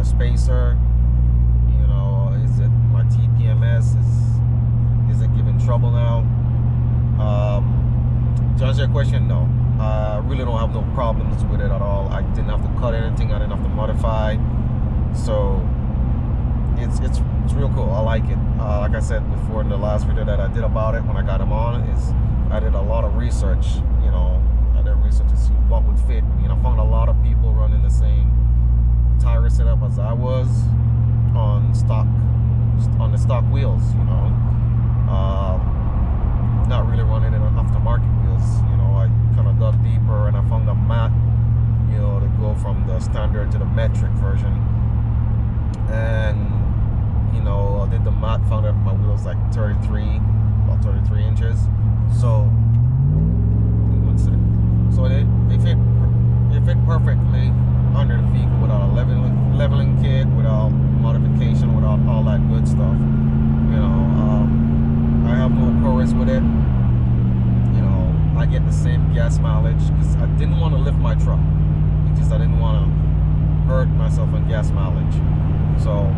Spacer, you know, is it my TPMS, is it giving trouble now? To answer your question, no, I really don't have no problems with it at all. I didn't have to cut anything, I didn't have to modify, so it's real cool. I like it. Like I said before in the last video that I did about it when I got them on, is I did a lot of research. You know, I did research to see what would fit me, and I found a lot of people running the same tire setup as I was on the stock wheels, you know, not really running it on aftermarket wheels. You know, I kind of dug deeper and I found a mat, you know, to go from the standard to the metric version, and you know, I did the mat, found out my wheels like about 33 inches, so they fit perfectly under the vehicle without a leveling kit, without modification, without all that good stuff. You know, I have no chorus with it. You know, I get the same gas mileage because I didn't want to lift my truck. It's just I didn't want to hurt myself on gas mileage. So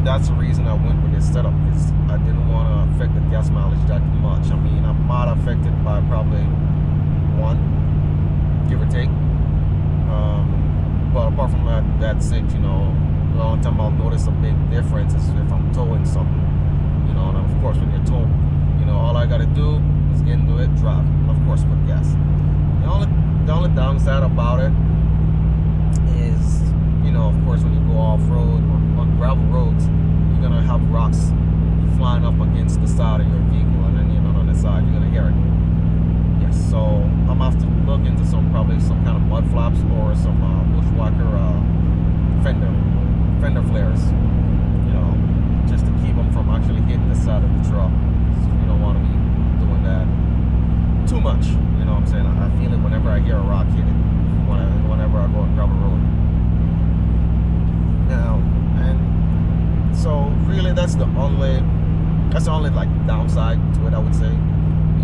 that's the reason I went with this setup, because I didn't want to affect the gas mileage that much. I mean, I might affect it by probably 1, give or take. But apart from that, that's it. You know, the only time I'll notice a big difference is if I'm towing something. You know, and of course when you're towing, you know, all I gotta do is get into it, drive, and of course put gas. The only downside about it is, you know, of course when you go off-road or on gravel roads, you're gonna have rocks flying up against the side of your vehicle, and then, you know, on the side you're gonna hear it. Yes, so I'm gonna have to look into probably some kind of mud flaps or some bushwhacker fender flares, you know, just to keep them from actually hitting the side of the truck. You don't want to be doing that too much, you know what I'm saying? I feel it whenever I hear a rock hit it, whenever I go on gravel road. Now, and so really that's the only like downside to it, I would say,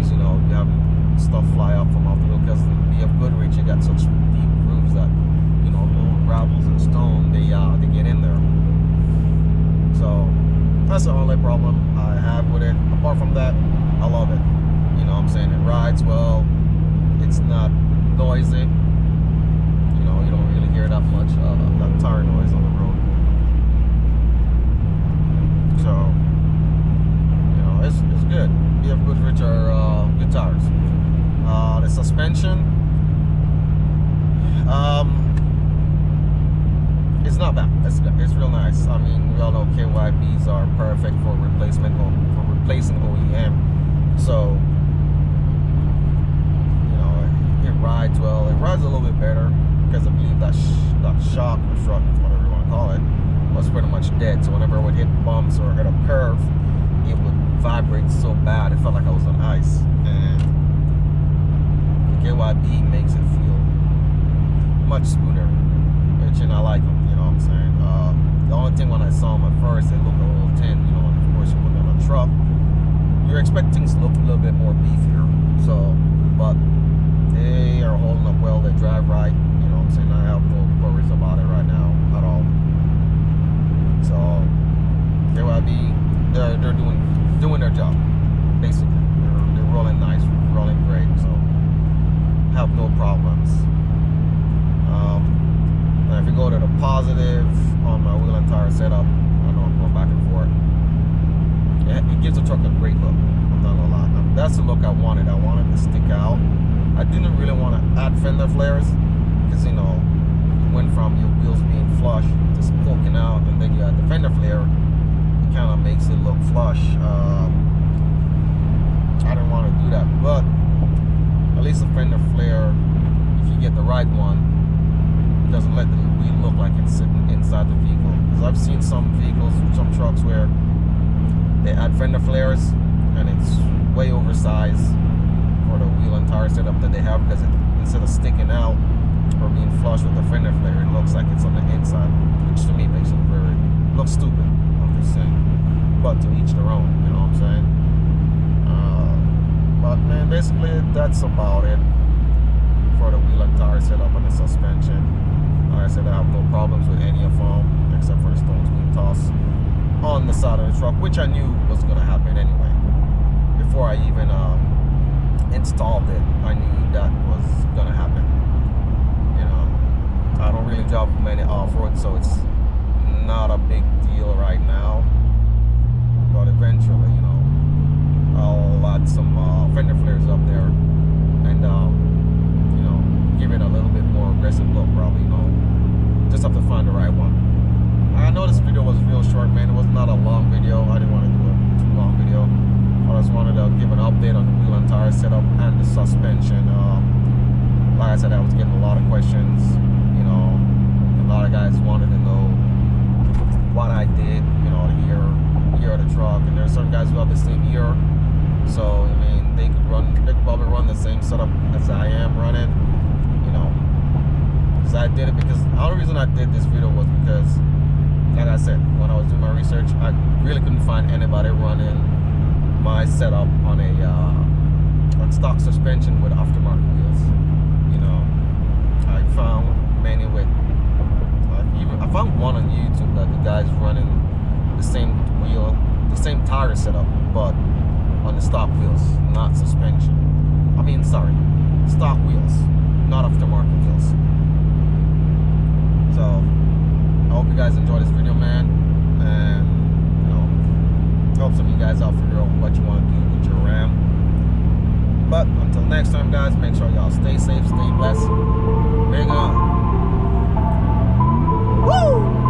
is, you know, you have stuff fly up from off the wheel, because in BFGoodrich you got such deep grooves that, you know, little gravels and stone, they get in there. So that's the only problem I have with it. Apart from that, I love it. You know what I'm saying? It rides well. It's not noisy. You know, you don't really hear that much that tire noise on the road. So, you know, it's good. BFGoodrich are good tires. The suspension, it's not bad. It's real nice. I mean, we all know KYBs are perfect for replacing OEM. So, you know, it rides well. It rides a little bit better because I believe that shock or strut, whatever you want to call it, was pretty much dead. So whenever I would hit bumps or hit a curve, it would vibrate so bad. It felt like I was on ice. And KYB makes it feel much smoother, which, and I like them, you know what I'm saying? The only thing when I saw them at first, they looked a little thin, you know, and of course you put them on a truck, you're expecting things to look a little bit more beefier. So, but they are holding up well, they drive right, you know what I'm saying? I have no worries about it right now at all. So, KYB, they're doing their job, basically. They're rolling nice, rolling great, so have no problems. Now if you go to the positive on my wheel and tire setup, I know I'm going back and forth, it gives the truck a great look. I'm not gonna lie. Now, that's the look I wanted. I wanted to stick out. I didn't really want to add fender flares, because, you know, you went from your wheels being flush to poking out, and then you add the fender flare, it kind of makes it look flush. I didn't want to do that, but at least a fender flare, if you get the right one, doesn't let the wheel look like it's sitting inside the vehicle. Because I've seen some vehicles, some trucks where they add fender flares and it's way oversized for the wheel and tire setup that they have, because instead of sticking out or being flush with the fender flare, it looks like it's on the inside, which to me makes it looks stupid. I'm just saying, but to each their own, you know what I'm saying? But man, basically that's about it for the wheel and tire setup and the suspension. Like I said, I have no problems with any of them except for the stones being tossed on the side of the truck, which I knew was going to happen anyway. Before I even installed it, I knew that was going to happen. You know, I don't really drive many off-road, so it's not a big deal right now. But eventually, you know, I'll add some fender flares up there and, you know, give it a little bit more aggressive look, probably, you know. Just have to find the right one. I know this video was real short, man. It was not a long video. I didn't want to do a too long video. I just wanted to give an update on the wheel and tire setup and the suspension. Like I said, I was getting a lot of questions. You know, a lot of guys wanted to know what I did, you know, the year of the truck. And there's some guys who have the same year. So, I mean, they could probably run the same setup as I am running, you know. Because I did it because, the only reason I did this video was because, like I said, when I was doing my research, I really couldn't find anybody running my setup on a on stock suspension with aftermarket wheels. You know, I found many with, I found one on YouTube that the guy's running the same wheel, the same tire setup, but on the stock wheels, not suspension. I mean, sorry, stock wheels, not aftermarket wheels. So I hope you guys enjoy this video, man, and you know, help some of you guys out figure out what you want to do with your Ram. But until next time, guys, make sure y'all stay safe, stay blessed. Big on. Woo!